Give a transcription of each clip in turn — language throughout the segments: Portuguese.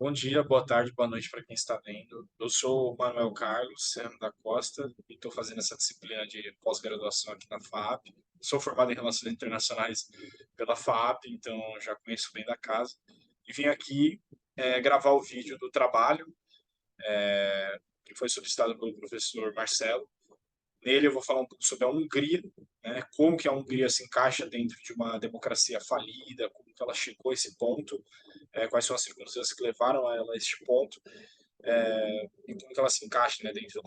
Bom dia, boa tarde, boa noite para quem está vendo. Eu sou o Manuel Carlos Serrano da Costa e estou fazendo essa disciplina de pós-graduação aqui na FAP. Sou formado em Relações Internacionais pela FAP, então já conheço bem da casa. E vim aqui gravar o vídeo do trabalho que foi solicitado pelo professor Marcelo. Nele eu vou falar um pouco sobre a Hungria, né, como que a Hungria se encaixa dentro de uma democracia falida, como que ela chegou a esse ponto, quais são as circunstâncias que levaram ela a este ponto, e como que ela se encaixa, né, dentro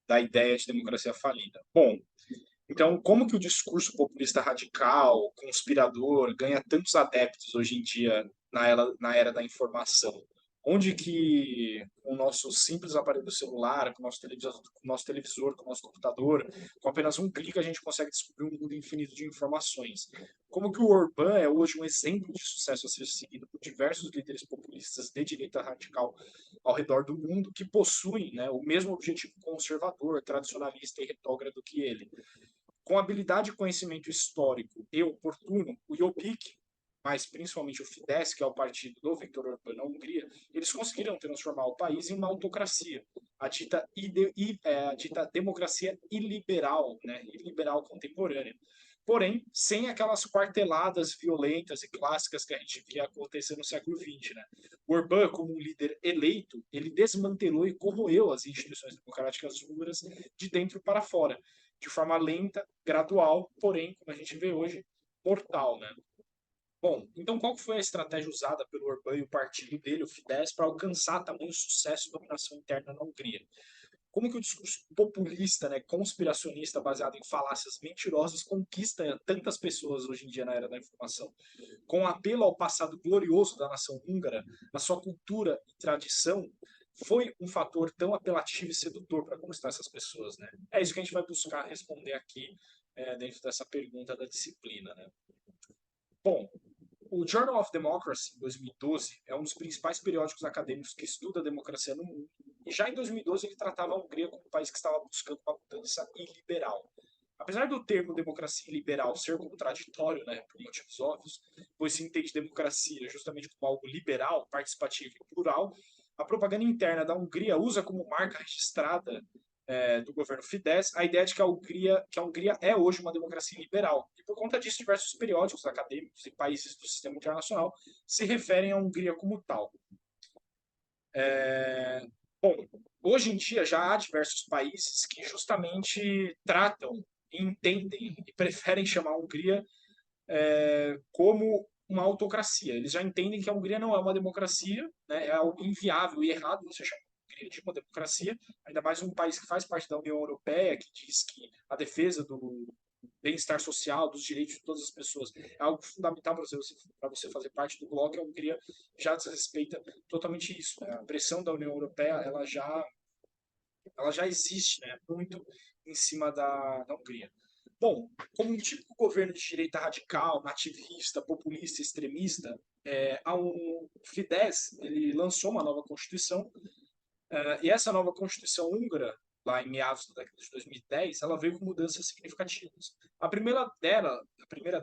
da ideia de democracia falida. Bom, então, como que o discurso populista radical, conspirador, ganha tantos adeptos hoje em dia na era da informação? Onde que com o nosso simples aparelho celular, com o nosso televisor, com o nosso computador, com apenas um clique a gente consegue descobrir um mundo infinito de informações? Como que o Orbán é hoje um exemplo de sucesso a ser seguido por diversos líderes populistas de direita radical ao redor do mundo que possuem, né, o mesmo objetivo conservador, tradicionalista e retrógrado que ele? Com habilidade e conhecimento histórico e oportuno, o Jobbik, mas principalmente o Fidesz, que é o partido do Viktor Orbán na Hungria, eles conseguiram transformar o país em uma autocracia, a dita democracia iliberal, né, iliberal contemporânea. Porém, sem aquelas quarteladas violentas e clássicas que a gente via acontecer no século XX. Né? O Orbán, como um líder eleito, ele desmantelou e corroeu as instituições democráticas húngaras de dentro para fora, de forma lenta, gradual, porém, como a gente vê hoje, mortal, né? Bom, então qual foi a estratégia usada pelo Orbán e o partido dele, o Fidesz, para alcançar tamanho sucesso e dominação interna na Hungria? Como que o discurso populista, né, conspiracionista, baseado em falácias mentirosas, conquista tantas pessoas hoje em dia na era da informação? Com apelo ao passado glorioso da nação húngara, a sua cultura e tradição, foi um fator tão apelativo e sedutor para conquistar essas pessoas, né? É isso que a gente vai buscar responder aqui dentro dessa pergunta da disciplina, né? Bom, o Journal of Democracy, em 2012, é um dos principais periódicos acadêmicos que estuda a democracia no mundo. E já em 2012 ele tratava a Hungria como um país que estava buscando uma mudança iliberal. Apesar do termo democracia liberal ser contraditório, né, por motivos óbvios, pois se entende democracia justamente como algo liberal, participativo e plural, a propaganda interna da Hungria usa como marca registrada do governo Fidesz a ideia de que a Hungria é hoje uma democracia liberal. E por conta disso, diversos periódicos acadêmicos e países do sistema internacional se referem à Hungria como tal. Bom, hoje em dia já há diversos países que justamente tratam, entendem e preferem chamar a Hungria como uma autocracia. Eles já entendem que a Hungria não é uma democracia, né? É algo inviável e errado você chamar a Hungria de uma democracia, ainda mais um país que faz parte da União Europeia, que diz que a defesa do bem-estar social, dos direitos de todas as pessoas, é algo fundamental para você fazer parte do bloco. A Hungria já desrespeita totalmente isso. Né? A pressão da União Europeia ela já existe, né, muito em cima da Hungria. Bom, como um típico governo de direita radical, nativista, populista, extremista, o Fidesz ele lançou uma nova constituição, e essa nova constituição húngara, lá em meados da década de 2010, ela veio com mudanças significativas. A primeira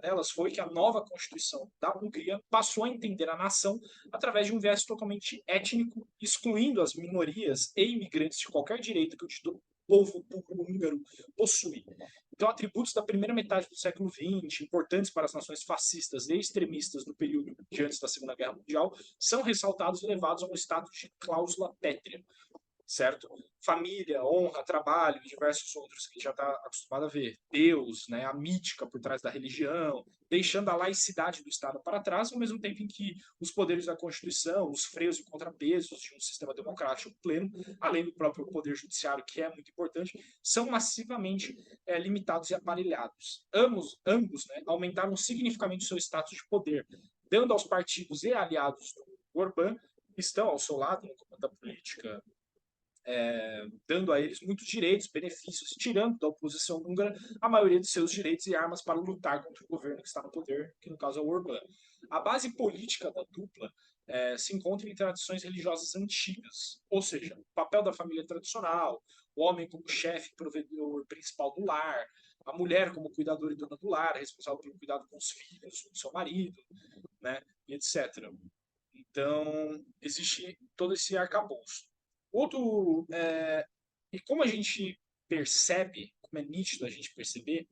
delas foi que a nova constituição da Hungria passou a entender a nação através de um viés totalmente étnico, excluindo as minorias e imigrantes de qualquer direito que o povo húngaro possui. Então, atributos da primeira metade do século XX, importantes para as nações fascistas e extremistas do período de antes da Segunda Guerra Mundial, são ressaltados e levados a um status de cláusula pétrea, certo? Família, honra, trabalho e diversos outros que a gente já está acostumado a ver. Deus, né, a mítica por trás da religião, deixando a laicidade do Estado para trás, ao mesmo tempo em que os poderes da Constituição, os freios e contrapesos de um sistema democrático pleno, além do próprio poder judiciário, que é muito importante, são massivamente limitados e aparelhados. Ambos né, aumentaram significativamente seu status de poder, dando aos partidos e aliados do Orbán, que estão ao seu lado no comando da política, dando a eles muitos direitos, benefícios, tirando da oposição húngara a maioria de seus direitos e armas para lutar contra o governo que está no poder, que no caso é o Orbán. A base política da dupla se encontra em tradições religiosas antigas, ou seja, o papel da família tradicional, o homem como chefe, provedor principal do lar, a mulher como cuidadora e dona do lar, responsável pelo cuidado com os filhos, com seu marido, né, e etc. Então, existe todo esse arcabouço. Outro, e como a gente percebe, como é nítido a gente perceber,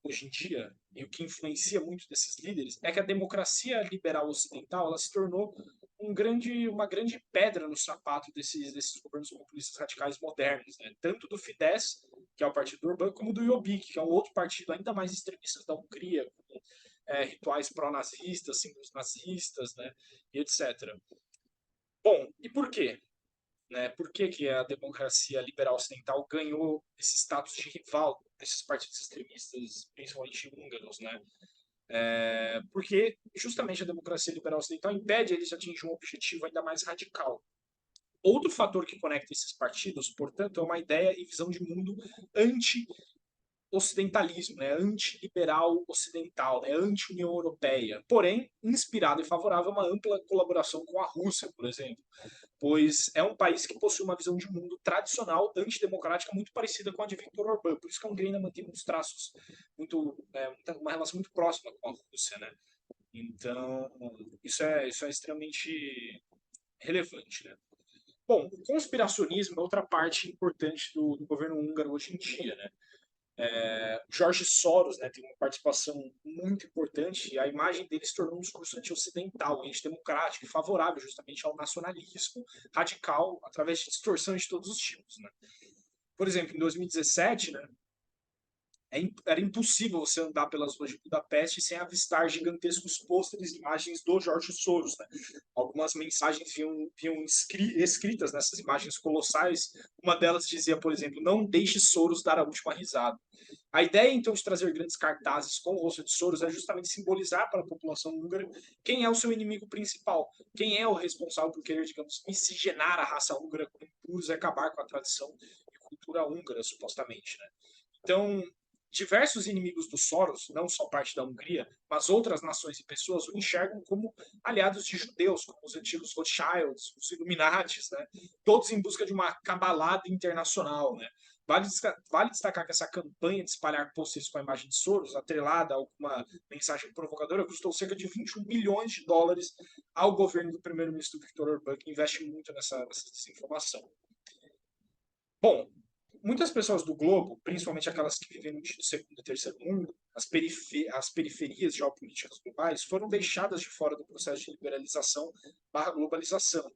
hoje em dia, e o que influencia muito desses líderes, é que a democracia liberal ocidental ela se tornou uma grande pedra no sapato desses governos populistas radicais modernos, né? Tanto do Fidesz, que é o partido do Orbán, como do Jobbik, que é um outro partido ainda mais extremista da Hungria, com rituais pró-nazistas, símbolos nazistas, né? E etc. Bom, e por quê? Né? Por que, que a democracia liberal ocidental ganhou esse status de rival desses partidos extremistas, principalmente húngaros, né? Porque justamente a democracia liberal ocidental impede eles de atingir um objetivo ainda mais radical. Outro fator que conecta esses partidos, portanto, é uma ideia e visão de mundo anti ocidentalismo, né, antiliberal ocidental, né, anti-União Europeia, porém inspirado e favorável a uma ampla colaboração com a Rússia, por exemplo, pois é um país que possui uma visão de mundo tradicional, antidemocrática, muito parecida com a de Viktor Orbán, por isso que a Hungria ainda mantém uns traços uma relação muito próxima com a Rússia, né? Então, isso é extremamente relevante, né? Bom, o conspiracionismo é outra parte importante do governo húngaro hoje em dia, né? Jorge Soros, né, tem uma participação muito importante e a imagem dele se tornou um discurso anti-ocidental, antidemocrático e favorável justamente ao nacionalismo radical através de distorções de todos os tipos. Né? Por exemplo, em 2017, né, era impossível você andar pelas ruas de Budapeste sem avistar gigantescos pôsteres e imagens do Jorge Soros. Né? Algumas mensagens vinham escritas nessas imagens colossais. Uma delas dizia, por exemplo, não deixe Soros dar a última risada. A ideia, então, de trazer grandes cartazes com o rosto de Soros é justamente simbolizar para a população húngara quem é o seu inimigo principal, quem é o responsável por querer, digamos, miscigenar a raça húngara com impuros e acabar com a tradição e cultura húngara, supostamente. Né? Então, diversos inimigos do Soros, não só parte da Hungria, mas outras nações e pessoas o enxergam como aliados de judeus, como os antigos Rothschilds, os Illuminatis, né? Todos em busca de uma cabalada internacional. Né? Vale destacar que essa campanha de espalhar posters com a imagem de Soros, atrelada a alguma mensagem provocadora, custou cerca de 21 milhões de dólares ao governo do primeiro-ministro Viktor Orbán, que investe muito nessa desinformação. Bom, muitas pessoas do globo, principalmente aquelas que vivem no segundo e terceiro mundo, as periferias geopolíticas globais, foram deixadas de fora do processo de liberalização barra globalização,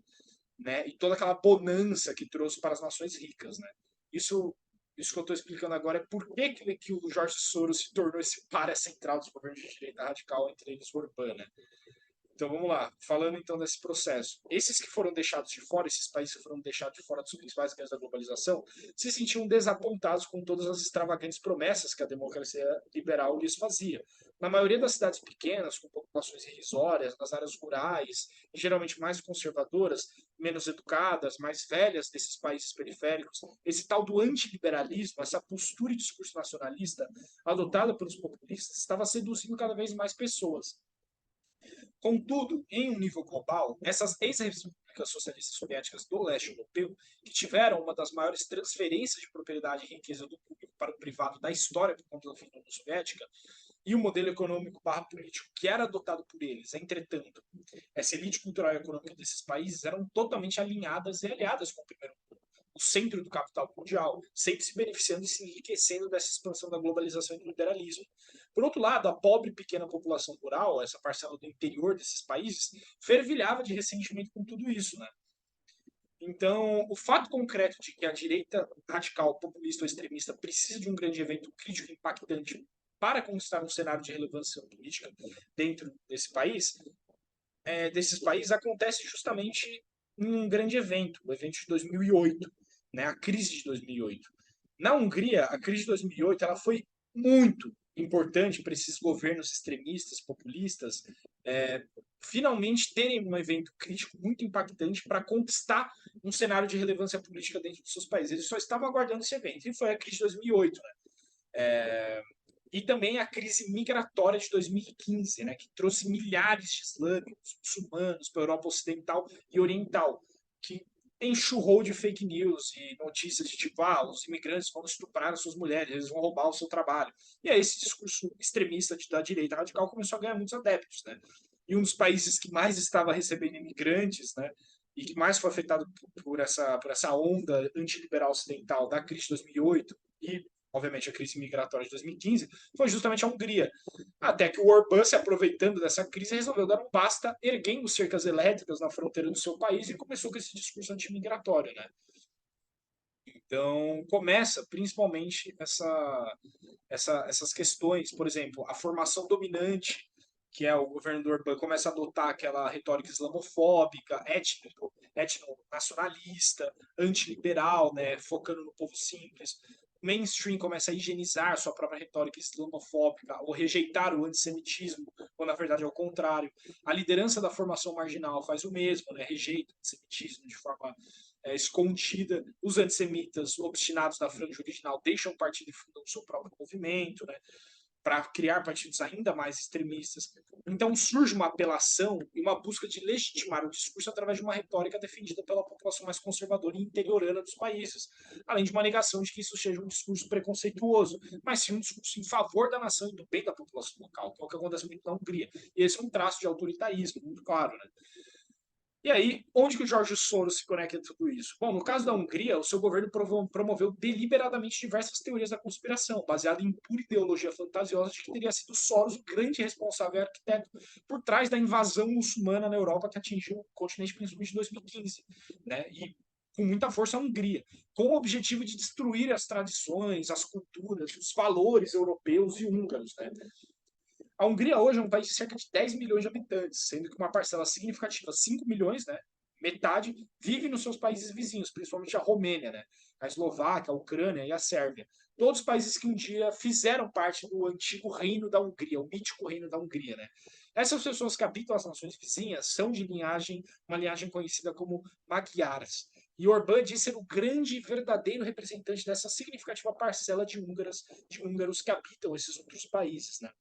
né? E toda aquela bonança que trouxe para as nações ricas, né? Isso, isso que eu estou explicando agora é por que o Jorge Soros se tornou esse pária central dos governos de direita radical, entre eles o Orbán, né? Então vamos lá, falando então desse processo. Esses que foram deixados de fora, esses países que foram deixados de fora dos principais ganhos da globalização, se sentiam desapontados com todas as extravagantes promessas que a democracia liberal lhes fazia. Na maioria das cidades pequenas, com populações irrisórias, nas áreas rurais, e geralmente mais conservadoras, menos educadas, mais velhas desses países periféricos, esse tal do antiliberalismo, essa postura e discurso nacionalista adotada pelos populistas, estava seduzindo cada vez mais pessoas. Contudo, em um nível global, essas ex-repúblicas socialistas soviéticas do leste europeu, que tiveram uma das maiores transferências de propriedade e riqueza do público para o privado da história por conta da fim da União Soviética, e o modelo econômico barra político que era adotado por eles, entretanto, essa elite cultural e econômica desses países eram totalmente alinhadas e aliadas com o primeiro mundo, o centro do capital mundial, sempre se beneficiando e se enriquecendo dessa expansão da globalização e do liberalismo. Por outro lado, a pobre pequena população rural, essa parcela do interior desses países, fervilhava de ressentimento com tudo isso, né? Então, o fato concreto de que a direita radical, populista ou extremista precisa de um grande evento crítico e impactante para conquistar um cenário de relevância política dentro desses países, acontece justamente em um grande evento, o evento de 2008, né, a crise de 2008. Na Hungria, a crise de 2008 ela foi muito importante para esses governos extremistas, populistas, finalmente terem um evento crítico muito impactante para conquistar um cenário de relevância política dentro dos seus países. Eles só estavam aguardando esse evento, e foi a crise de 2008. Né? E também a crise migratória de 2015, né, que trouxe milhares de islâmicos, muçulmanos para a Europa Ocidental e Oriental, que enxurrou de fake news e notícias de tipo, os imigrantes vão estuprar as suas mulheres, eles vão roubar o seu trabalho. E aí esse discurso extremista da direita radical começou a ganhar muitos adeptos, né? e um dos países que mais estava recebendo imigrantes, né, e que mais foi afetado por essa onda antiliberal ocidental da crise de 2008 e, obviamente, a crise migratória de 2015, foi justamente a Hungria. Até que o Orbán, se aproveitando dessa crise, resolveu dar um basta, erguendo cercas elétricas na fronteira do seu país e começou com esse discurso antimigratório, né? Então, começa principalmente essas questões, por exemplo, a formação dominante, que é o governo do Orbán, começa a adotar aquela retórica islamofóbica, etno-nacionalista, antiliberal, né, focando no povo simples. O mainstream começa a higienizar sua própria retórica islamofóbica, ou rejeitar o antissemitismo, quando na verdade é o contrário. A liderança da formação marginal faz o mesmo, né, rejeita o antissemitismo de forma escondida. Os antissemitas obstinados da franja original deixam o partido e fundam o seu próprio movimento, né, para criar partidos ainda mais extremistas. Então surge uma apelação e uma busca de legitimar o discurso através de uma retórica defendida pela população mais conservadora e interiorana dos países, além de uma negação de que isso seja um discurso preconceituoso, mas sim um discurso em favor da nação e do bem da população local, que é o que acontece muito na Hungria. E esse é um traço de autoritarismo, muito claro, né? E aí, onde que o Jorge Soros se conecta a tudo isso? Bom, no caso da Hungria, o seu governo promoveu deliberadamente diversas teorias da conspiração, baseada em pura ideologia fantasiosa de que teria sido Soros o grande responsável e arquiteto por trás da invasão muçulmana na Europa que atingiu o continente principalmente em 2015, né? E com muita força a Hungria, com o objetivo de destruir as tradições, as culturas, os valores europeus e húngaros, né? A Hungria hoje é um país de cerca de 10 milhões de habitantes, sendo que uma parcela significativa, 5 milhões, né, metade, vive nos seus países vizinhos, principalmente a Romênia, né, a Eslováquia, a Ucrânia e a Sérvia. Todos países que um dia fizeram parte do antigo reino da Hungria, o mítico reino da Hungria. Né? Essas pessoas que habitam as nações vizinhas são de uma linhagem conhecida como Magyars. E Orbán diz ser o grande e verdadeiro representante dessa significativa parcela de húngaros que habitam esses outros países. Né?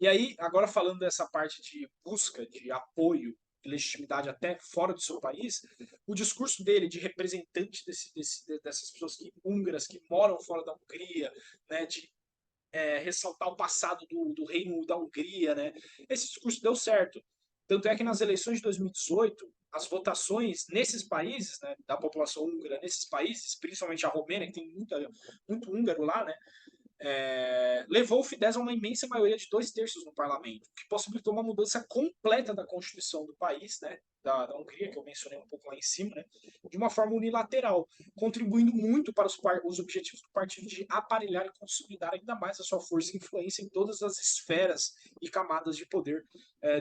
E aí, agora falando dessa parte de busca de apoio e legitimidade até fora do seu país, o discurso dele de representante dessas pessoas húngaras que moram fora da Hungria, né, de ressaltar o passado do reino da Hungria, né, esse discurso deu certo. Tanto é que nas eleições de 2018, as votações nesses países, né, da população húngara, nesses países, principalmente a Romênia, que tem muito húngaro lá, né, levou o Fidesz a uma imensa maioria de 2/3 no parlamento, o que possibilitou uma mudança completa da constituição do país, né, da Hungria, que eu mencionei um pouco lá em cima, né, de uma forma unilateral, contribuindo muito para os objetivos do partido de aparelhar e consolidar ainda mais a sua força e influência em todas as esferas e camadas de poder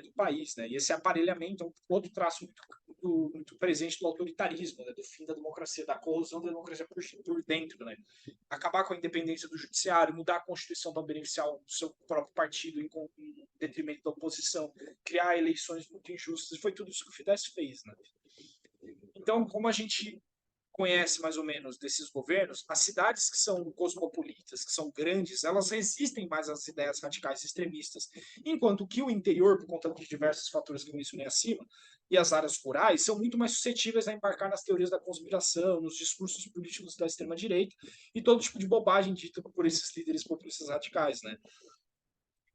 do país. Né? E esse aparelhamento é um outro traço muito presente do autoritarismo, né, do fim da democracia, da corrosão da democracia por dentro. Né? Acabar com a independência do judiciário, mudar a Constituição para beneficiar o seu próprio partido em detrimento da oposição, criar eleições muito injustas, foi tudo isso que o Fidesz fez. Né? Então, como a gente conhece mais ou menos desses governos, as cidades que são cosmopolitas, que são grandes, elas resistem mais às ideias radicais extremistas, enquanto que o interior, por conta de diversos fatores que eu mencionei acima, e as áreas rurais são muito mais suscetíveis a embarcar nas teorias da conspiração, nos discursos políticos da extrema-direita e todo tipo de bobagem dita por esses líderes populistas radicais. Né?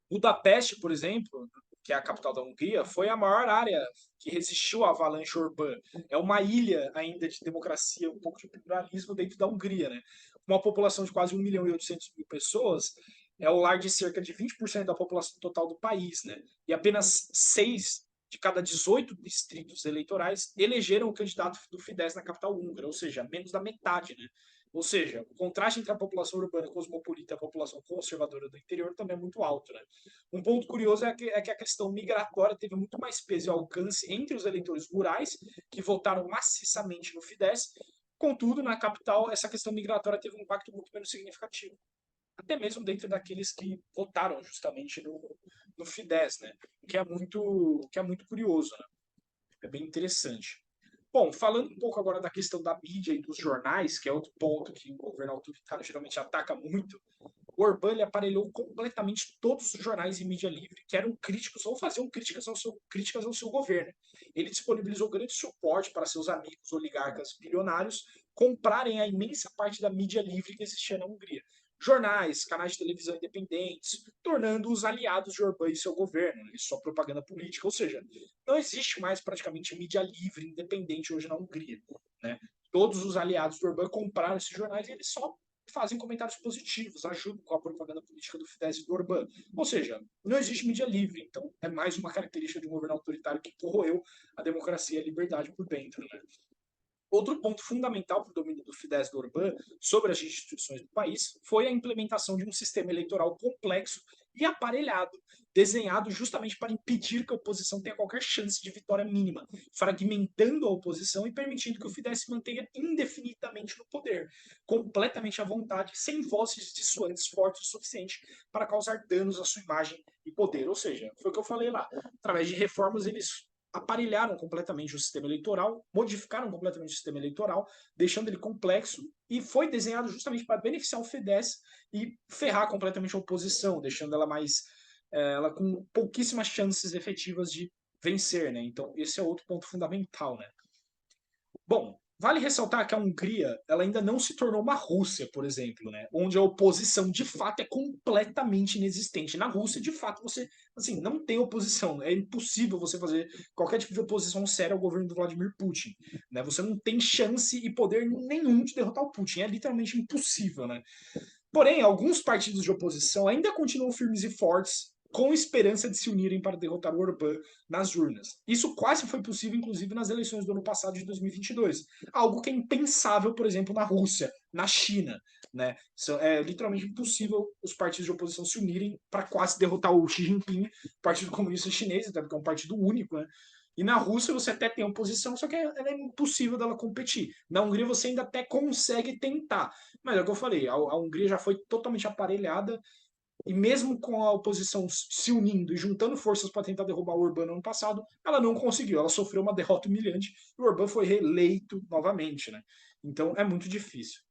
Budapeste, por exemplo, que é a capital da Hungria, foi a maior área que resistiu à avalanche Orbán. É uma ilha ainda de democracia, um pouco de pluralismo dentro da Hungria. Né? Uma população de quase 1.800.000 pessoas, é o lar de cerca de 20% da população total do país. Né? E apenas 6 de cada 18 distritos eleitorais elegeram o candidato do Fidesz na capital húngara, ou seja, menos da metade. Né? Ou seja, o contraste entre a população urbana cosmopolita e a população conservadora do interior também é muito alto. Né? Um ponto curioso é que a questão migratória teve muito mais peso e alcance entre os eleitores rurais, que votaram maciçamente no Fidesz. Contudo, na capital, essa questão migratória teve um impacto muito menos significativo. Até mesmo dentro daqueles que votaram justamente no Fidesz, né? Que é muito curioso, né? É bem interessante. Bom, falando um pouco agora da questão da mídia e dos jornais, que é outro ponto que o governo autoritário geralmente ataca muito, o Orbán ele aparelhou completamente todos os jornais e mídia livre que eram críticos ou faziam críticas ao seu governo. Ele disponibilizou grande suporte para seus amigos oligarcas bilionários comprarem a imensa parte da mídia livre que existia na Hungria. jornais, canais de televisão independentes, tornando-os aliados de Orbán e seu governo, e sua propaganda política. Ou seja, não existe mais praticamente mídia livre, independente hoje na Hungria. Né? Todos os aliados do Orbán compraram esses jornais e eles só fazem comentários positivos, ajudam com a propaganda política do Fidesz e do Orbán. Ou seja, não existe mídia livre. Então, é mais uma característica de um governo autoritário que corroeu a democracia e a liberdade por dentro. Né? Outro ponto fundamental para o domínio do Fidesz do Orbán sobre as instituições do país foi a implementação de um sistema eleitoral complexo e aparelhado, desenhado justamente para impedir que a oposição tenha qualquer chance de vitória mínima, fragmentando a oposição e permitindo que o Fidesz se mantenha indefinidamente no poder, completamente à vontade, sem vozes dissuadantes fortes o suficiente para causar danos à sua imagem e poder. Ou seja, foi o que eu falei lá, através de reformas eles aparelharam completamente o sistema eleitoral, modificaram completamente o sistema eleitoral, deixando ele complexo, e foi desenhado justamente para beneficiar o Fidesz e ferrar completamente a oposição, deixando ela mais ela com pouquíssimas chances efetivas de vencer, né? Então esse é outro ponto fundamental, né? Bom, vale ressaltar que a Hungria ela ainda não se tornou uma Rússia, por exemplo, né? Onde a oposição de fato é completamente inexistente. Na Rússia, de fato, você assim, não tem oposição. É impossível você fazer qualquer tipo de oposição séria ao governo do Vladimir Putin. Né? Você não tem chance e poder nenhum de derrotar o Putin. É literalmente impossível, né? Porém, alguns partidos de oposição ainda continuam firmes e fortes, com esperança de se unirem para derrotar o Orbán nas urnas. Isso quase foi possível, inclusive, nas eleições do ano passado, de 2022. Algo que é impensável, por exemplo, na Rússia, na China. Né? É literalmente impossível os partidos de oposição se unirem para quase derrotar o Xi Jinping, Partido Comunista Chinês, até porque é um partido único, né? E na Rússia você até tem oposição, só que é impossível dela competir. Na Hungria você ainda até consegue tentar. Mas é o que eu falei, a Hungria já foi totalmente aparelhada e mesmo com a oposição se unindo e juntando forças para tentar derrubar o Orbán no ano passado, ela não conseguiu. Ela sofreu uma derrota humilhante e o Orbán foi reeleito novamente. Né? Então é muito difícil.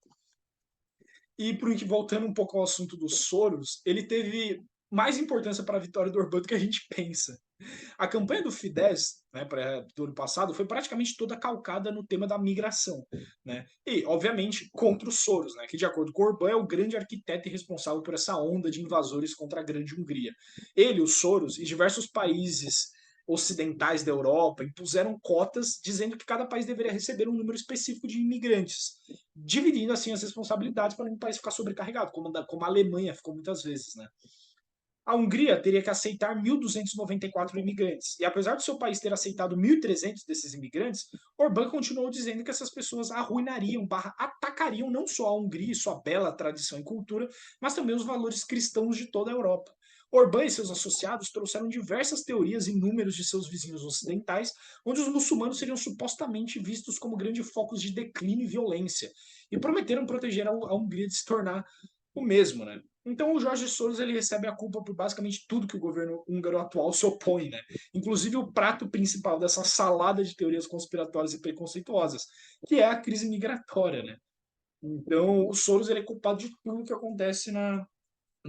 E voltando um pouco ao assunto dos Soros, ele teve mais importância para a vitória do Orbán do que a gente pensa. A campanha do Fidesz, né, do ano passado, foi praticamente toda calcada no tema da migração, né? E, obviamente, contra os Soros, né, que, de acordo com Orbán, é o grande arquiteto e responsável por essa onda de invasores contra a Grande Hungria. Ele, os Soros e diversos países ocidentais da Europa impuseram cotas dizendo que cada país deveria receber um número específico de imigrantes, dividindo assim as responsabilidades para nenhum país ficar sobrecarregado, como a Alemanha ficou muitas vezes, né? A Hungria teria que aceitar 1.294 imigrantes. E apesar do seu país ter aceitado 1.300 desses imigrantes, Orbán continuou dizendo que essas pessoas arruinariam, atacariam não só a Hungria e sua bela tradição e cultura, mas também os valores cristãos de toda a Europa. Orbán e seus associados trouxeram diversas teorias e números de seus vizinhos ocidentais, onde os muçulmanos seriam supostamente vistos como grandes focos de declínio e violência, e prometeram proteger a Hungria de se tornar o mesmo, né? Então o Jorge Soros ele recebe a culpa por basicamente tudo que o governo húngaro atual se opõe, né? Inclusive o prato principal dessa salada de teorias conspiratórias e preconceituosas, que é a crise migratória, né? Então o Soros ele é culpado de tudo que acontece na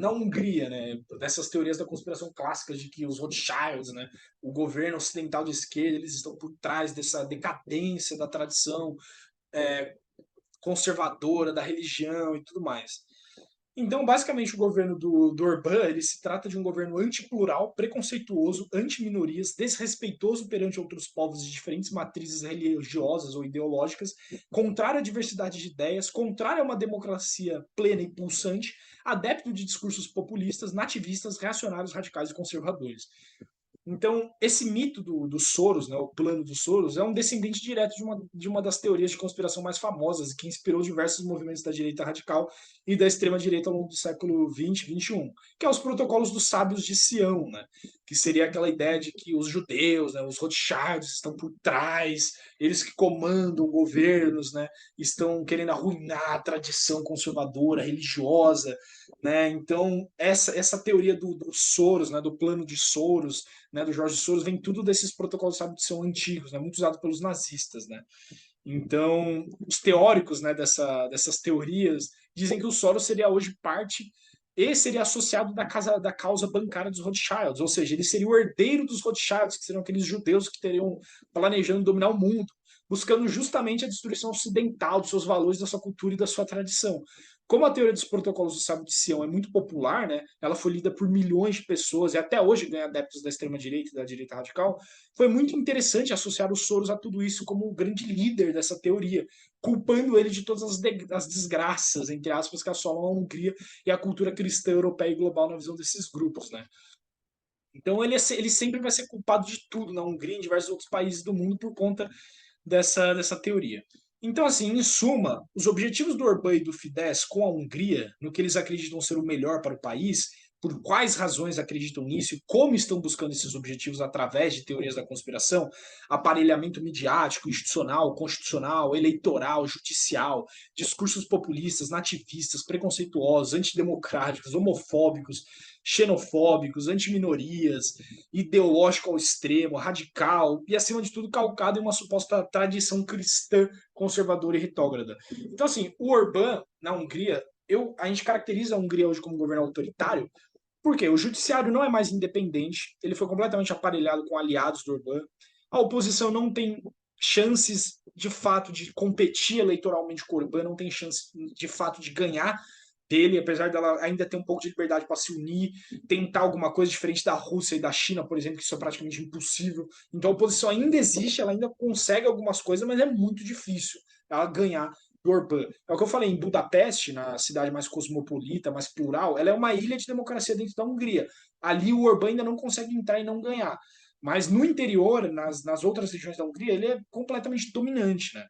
Hungria, né? Dessas teorias da conspiração clássicas de que os Rothschilds, né? O governo ocidental de esquerda, eles estão por trás dessa decadência da tradição conservadora, da religião e tudo mais. Então, basicamente, o governo do Orbán ele se trata de um governo antiplural, preconceituoso, anti-minorias, desrespeitoso perante outros povos de diferentes matrizes religiosas ou ideológicas, contrário à diversidade de ideias, contrário a uma democracia plena e pulsante, adepto de discursos populistas, nativistas, reacionários, radicais e conservadores. Então, esse mito do Soros, né, o plano do Soros, é um descendente direto de uma das teorias de conspiração mais famosas e que inspirou diversos movimentos da direita radical e da extrema-direita ao longo do século XX, XXI, que é os protocolos dos sábios de Sião, né, que seria aquela ideia de que os judeus, né, os Rothschilds estão por trás, eles que comandam governos, né, estão querendo arruinar a tradição conservadora, religiosa, né? Então, essa teoria do Soros, né, do plano de Soros, né, do Jorge Soros, vem tudo desses protocolos, sabe, que são antigos, né, muito usados pelos nazistas, né? Então, os teóricos, né, dessas teorias dizem que o Soros seria hoje parte e seria associado da causa bancária dos Rothschilds, ou seja, ele seria o herdeiro dos Rothschilds, que seriam aqueles judeus que teriam planejando dominar o mundo, buscando justamente a destruição ocidental dos seus valores, da sua cultura e da sua tradição. Como a teoria dos protocolos do Sábio de Sião é muito popular, né, ela foi lida por milhões de pessoas e até hoje ganha adeptos da extrema-direita e da direita radical, foi muito interessante associar o Soros a tudo isso como o grande líder dessa teoria, culpando ele de todas as desgraças, entre aspas, que assolam a Hungria e a cultura cristã europeia e global na visão desses grupos, né? Então ele sempre vai ser culpado de tudo na Hungria e em diversos outros países do mundo por conta dessa teoria. Então, assim, em suma, os objetivos do Orbán e do Fidesz com a Hungria, no que eles acreditam ser o melhor para o país, por quais razões acreditam nisso e como estão buscando esses objetivos através de teorias da conspiração, aparelhamento midiático, institucional, constitucional, eleitoral, judicial, discursos populistas, nativistas, preconceituosos, antidemocráticos, homofóbicos, xenofóbicos, antiminorias, ideológico ao extremo, radical e, acima de tudo, calcado em uma suposta tradição cristã conservadora e retrógrada. Então, assim, o Orbán, na Hungria, a gente caracteriza a Hungria hoje como um governo autoritário, porque o judiciário não é mais independente, ele foi completamente aparelhado com aliados do Orbán, a oposição não tem chances de fato de competir eleitoralmente com o Orbán, não tem chance de fato de ganhar dele, apesar dela ainda ter um pouco de liberdade para se unir, tentar alguma coisa diferente da Rússia e da China, por exemplo, que isso é praticamente impossível. Então a oposição ainda existe, ela ainda consegue algumas coisas, mas é muito difícil ela ganhar do Orbán. É o que eu falei, em Budapeste, na cidade mais cosmopolita, mais plural, ela é uma ilha de democracia dentro da Hungria. Ali o Orbán ainda não consegue entrar e não ganhar. Mas no interior, nas outras regiões da Hungria, ele é completamente dominante, né?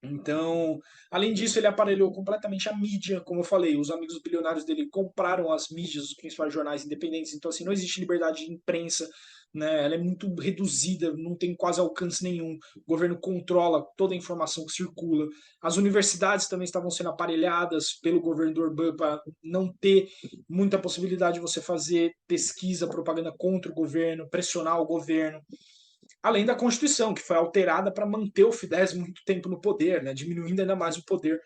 Então, além disso, ele aparelhou completamente a mídia, como eu falei, os amigos bilionários dele compraram as mídias, os principais jornais independentes, então assim, não existe liberdade de imprensa, né? Ela é muito reduzida, não tem quase alcance nenhum. O governo controla toda a informação que circula. As universidades também estavam sendo aparelhadas pelo governo do Orbán para não ter muita possibilidade de você fazer pesquisa, propaganda contra o governo, pressionar o governo, além da Constituição, que foi alterada para manter o Fidesz muito tempo no poder, né, diminuindo ainda mais o poder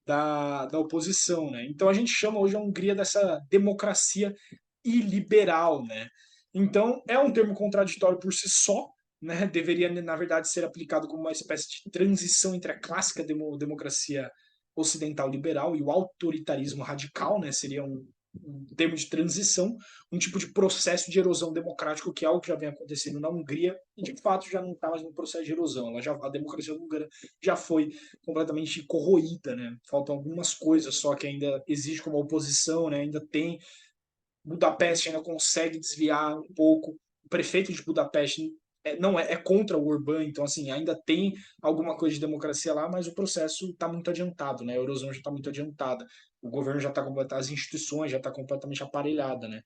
da oposição. Né? Então a gente chama hoje a Hungria dessa democracia iliberal. Né? Então é um termo contraditório por si só, né? Deveria, na verdade, ser aplicado como uma espécie de transição entre a clássica democracia ocidental liberal e o autoritarismo radical, né? Seria um termo de transição, um tipo de processo de erosão democrático, que é algo que já vem acontecendo na Hungria, e de fato já não está mais no processo de erosão. A democracia húngara já foi completamente corroída, né? Faltam algumas coisas só que ainda existe como oposição, né? Ainda tem. Budapeste ainda consegue desviar um pouco. O prefeito de Budapeste não é contra o Orbán, então assim, ainda tem alguma coisa de democracia lá, mas o processo está muito adiantado, né? A Eurozona já está muito adiantada, o governo já está completamente, as instituições já está completamente aparelhada, né?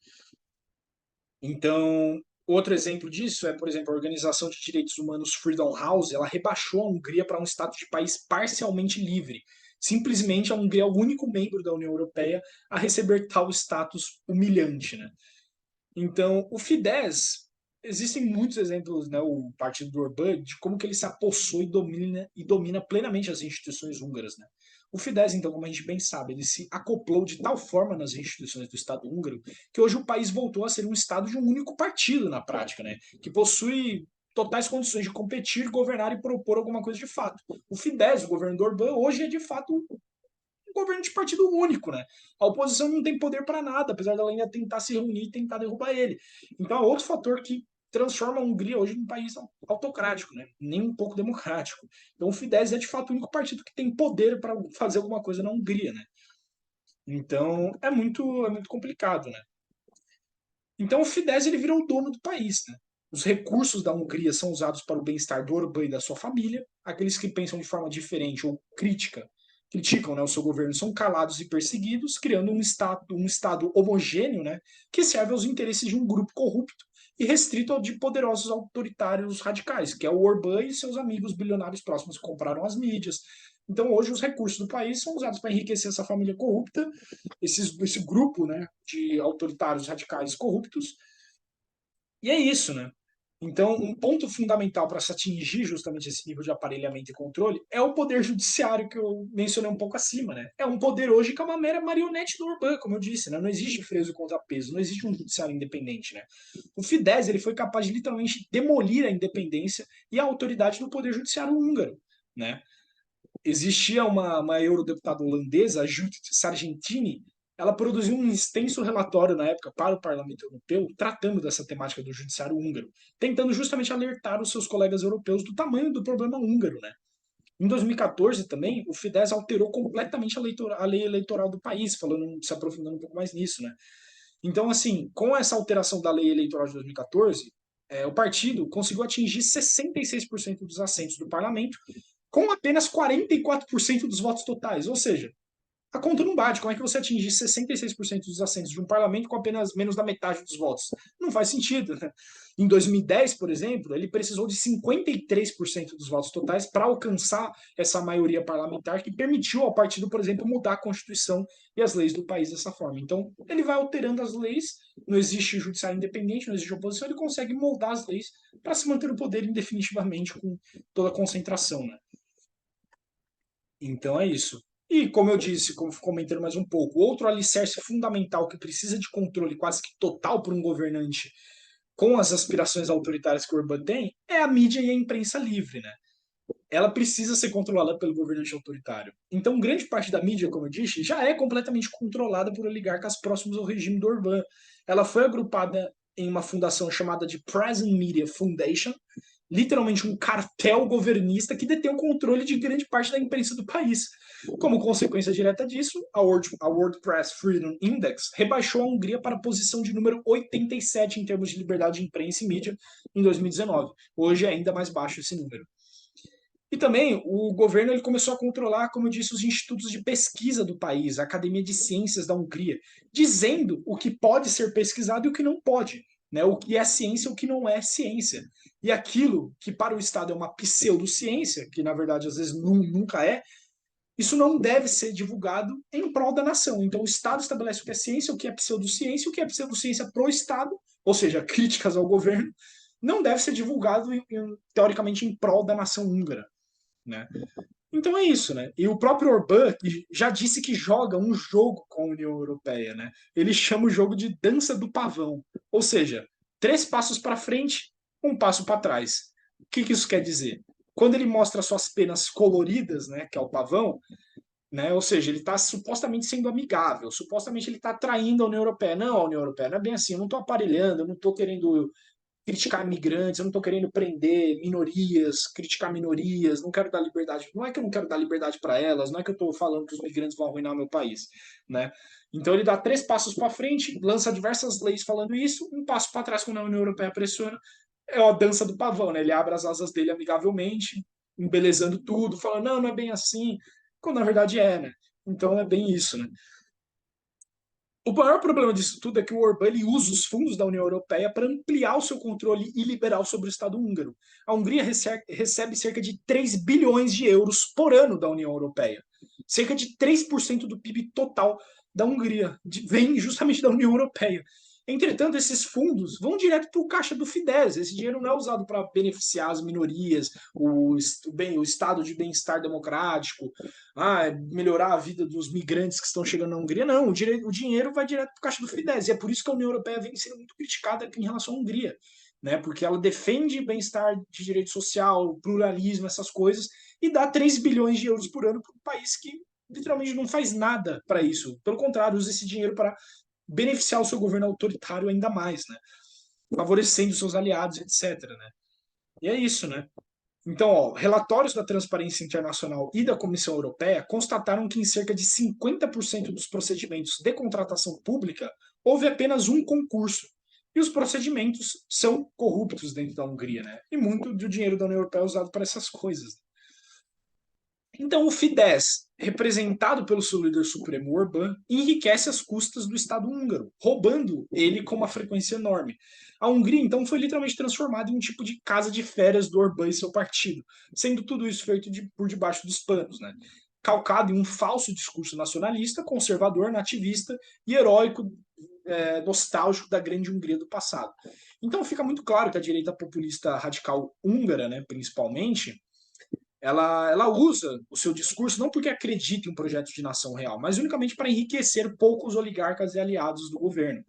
Então, outro exemplo disso é, por exemplo, a Organização de Direitos Humanos Freedom House, ela rebaixou a Hungria para um status de país parcialmente livre. Simplesmente a Hungria é o único membro da União Europeia a receber tal status humilhante, né? Então, o Fidesz, existem muitos exemplos, né, o partido do Orbán, de como que ele se apossou e domina plenamente as instituições húngaras, né? O Fidesz, então, como a gente bem sabe, ele se acoplou de tal forma nas instituições do Estado húngaro que hoje o país voltou a ser um Estado de um único partido na prática, né? Que possui totais condições de competir, governar e propor alguma coisa de fato. O Fidesz, o governo do Orbán, hoje é de fato um governo de partido único, né? A oposição não tem poder para nada, apesar dela ainda tentar se reunir e tentar derrubar ele. Então é outro fator que transforma a Hungria hoje num país autocrático, né? Nem um pouco democrático. Então o Fidesz é de fato o único partido que tem poder para fazer alguma coisa na Hungria, né? Então é muito complicado, né? Então o Fidesz ele virou o dono do país, né? Os recursos da Hungria são usados para o bem-estar do Orbán e da sua família. Aqueles que pensam de forma diferente ou criticam, né, o seu governo são calados e perseguidos, criando um estado homogêneo, né, que serve aos interesses de um grupo corrupto e restrito ao de poderosos autoritários radicais, que é o Orbán e seus amigos bilionários próximos que compraram as mídias. Então, hoje, os recursos do país são usados para enriquecer essa família corrupta, esse grupo, né, de autoritários radicais corruptos. E é isso, né? Então, um ponto fundamental para se atingir justamente esse nível de aparelhamento e controle é o poder judiciário que eu mencionei um pouco acima, né? É um poder hoje que é uma mera marionete do Orbán, como eu disse, né? Não existe freio e contrapeso, não existe um judiciário independente, né? O Fidesz ele foi capaz de literalmente demolir a independência e a autoridade do poder judiciário húngaro, né? Existia uma eurodeputada holandesa, a Judith Sargentini, ela produziu um extenso relatório na época para o Parlamento Europeu tratando dessa temática do judiciário húngaro, tentando justamente alertar os seus colegas europeus do tamanho do problema húngaro, né? Em 2014 também, o Fidesz alterou completamente a lei eleitoral do país, se aprofundando um pouco mais nisso, né? Então, assim, com essa alteração da lei eleitoral de 2014, o partido conseguiu atingir 66% dos assentos do parlamento, com apenas 44% dos votos totais. Ou seja, a conta não bate. Como é que você atinge 66% dos assentos de um parlamento com apenas menos da metade dos votos? Não faz sentido. Né? Em 2010, por exemplo, ele precisou de 53% dos votos totais para alcançar essa maioria parlamentar que permitiu ao partido, por exemplo, mudar a Constituição e as leis do país dessa forma. Então, ele vai alterando as leis, não existe judiciário independente, não existe oposição, ele consegue moldar as leis para se manter no poder indefinitivamente com toda a concentração. Né? Então é isso. E, como eu disse, comentando mais um pouco, outro alicerce fundamental que precisa de controle quase que total por um governante com as aspirações autoritárias que o Orbán tem é a mídia e a imprensa livre, né? Ela precisa ser controlada pelo governante autoritário. Então, grande parte da mídia, como eu disse, já é completamente controlada por oligarcas próximos ao regime do Orbán. Ela foi agrupada em uma fundação chamada de Present Media Foundation, literalmente um cartel governista que detém o controle de grande parte da imprensa do país. Como consequência direta disso, a WordPress Freedom Index rebaixou a Hungria para a posição de número 87 em termos de liberdade de imprensa e mídia em 2019. Hoje é ainda mais baixo esse número. E também o governo ele começou a controlar, como eu disse, os institutos de pesquisa do país, a Academia de Ciências da Hungria, dizendo o que pode ser pesquisado e o que não pode, né? O que é ciência e o que não é ciência. E aquilo que para o Estado é uma pseudociência, que na verdade às vezes nunca é, isso não deve ser divulgado em prol da nação. Então o Estado estabelece o que é ciência, o que é pseudociência, o que é pseudociência para o Estado, ou seja, críticas ao governo, não deve ser divulgado teoricamente em prol da nação húngara. Né? Então é isso, né? E o próprio Orbán já disse que joga um jogo com a União Europeia, né? Ele chama o jogo de dança do pavão, ou seja, 3 passos para frente, 1 passo para trás. O que isso quer dizer? Quando ele mostra suas penas coloridas, né, que é o pavão, né? Ou seja, ele está supostamente sendo amigável, supostamente ele está traindo a União Europeia. Não, a União Europeia não é bem assim. Eu não estou aparelhando, eu não estou querendo criticar migrantes, eu não estou querendo prender minorias, criticar minorias, não quero dar liberdade. Não é que eu não quero dar liberdade para elas, não é que eu estou falando que os migrantes vão arruinar o meu país, né? Então ele dá 3 passos para frente, lança diversas leis falando isso, 1 passo para trás quando a União Europeia pressiona, é a dança do pavão, né? Ele abre as asas dele amigavelmente, embelezando tudo, falando, não, não é bem assim, quando na verdade é, né? Então é bem isso, né? O maior problema disso tudo é que o Orbán ele usa os fundos da União Europeia para ampliar o seu controle iliberal sobre o Estado húngaro. A Hungria recebe cerca de 3 bilhões de euros por ano da União Europeia. Cerca de 3% do PIB total da Hungria vem justamente da União Europeia. Entretanto, esses fundos vão direto para o caixa do Fidesz. Esse dinheiro não é usado para beneficiar as minorias, o estado de bem-estar democrático, melhorar a vida dos migrantes que estão chegando na Hungria. Não, o dinheiro vai direto para o caixa do Fidesz. E é por isso que a União Europeia vem sendo muito criticada em relação à Hungria, né? Porque ela defende bem-estar de direito social, pluralismo, essas coisas, e dá 3 bilhões de euros por ano para um país que literalmente não faz nada para isso. Pelo contrário, usa esse dinheiro para beneficiar o seu governo autoritário ainda mais, né? Favorecendo seus aliados, etc. Né? E é isso, né? Então, ó, relatórios da Transparência Internacional e da Comissão Europeia constataram que em cerca de 50% dos procedimentos de contratação pública houve apenas um concurso. E os procedimentos são corruptos dentro da Hungria, né? E muito do dinheiro da União Europeia é usado para essas coisas. Então, o Fidesz, representado pelo seu líder supremo Orbán, enriquece às custas do Estado húngaro, roubando ele com uma frequência enorme. A Hungria, então, foi literalmente transformada em um tipo de casa de férias do Orbán e seu partido, sendo tudo isso feito por debaixo dos panos, né? Calcado em um falso discurso nacionalista, conservador, nativista e heróico nostálgico da grande Hungria do passado. Então fica muito claro que a direita populista radical húngara, né, principalmente, ela usa o seu discurso não porque acredita em um projeto de nação real, mas unicamente para enriquecer poucos oligarcas e aliados do governo.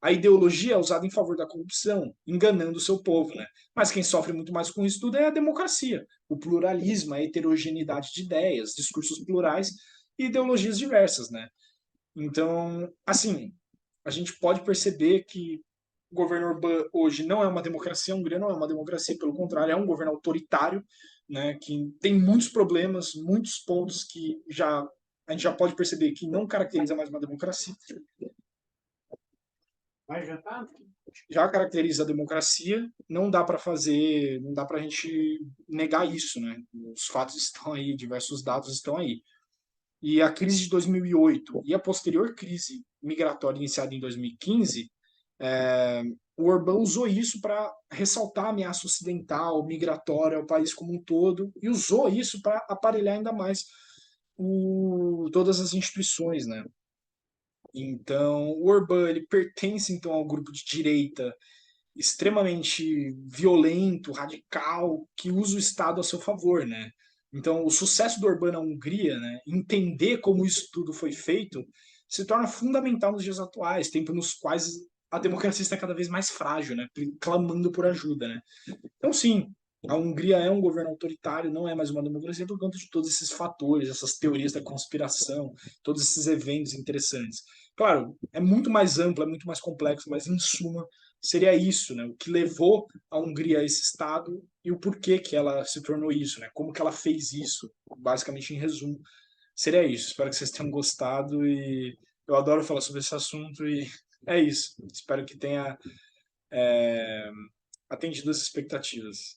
A ideologia é usada em favor da corrupção, enganando o seu povo, né? Mas quem sofre muito mais com isso tudo é a democracia, o pluralismo, a heterogeneidade de ideias, discursos plurais e ideologias diversas, né? Então, assim, a gente pode perceber que o governo Orbán hoje não é uma democracia, a Hungria não é uma democracia, pelo contrário, é um governo autoritário, né, que tem muitos problemas, muitos pontos que a gente já pode perceber que não caracteriza mais uma democracia. Mas já tá? Já caracteriza a democracia, não dá para fazer, não dá para a gente negar isso, né? Os fatos estão aí, diversos dados estão aí. E a crise de 2008 e a posterior crise migratória iniciada em 2015, o Orbán usou isso para ressaltar a ameaça ocidental, migratória ao país como um todo, e usou isso para aparelhar ainda mais todas as instituições, né? Então, o Orbán ele pertence então ao grupo de direita extremamente violento, radical, que usa o Estado a seu favor, né? Então, o sucesso do Orbán na Hungria, né, entender como isso tudo foi feito, se torna fundamental nos dias atuais, tempos nos quais a democracia está cada vez mais frágil, né, clamando por ajuda, né? Então, sim, a Hungria é um governo autoritário, não é mais uma democracia por conta de todos esses fatores, essas teorias da conspiração, todos esses eventos interessantes. Claro, é muito mais amplo, é muito mais complexo, mas em suma seria isso, né? O que levou a Hungria a esse estado e o porquê que ela se tornou isso, né? Como que ela fez isso, basicamente em resumo. Seria isso. Espero que vocês tenham gostado e eu adoro falar sobre esse assunto e é isso. Espero que tenha atendido as expectativas.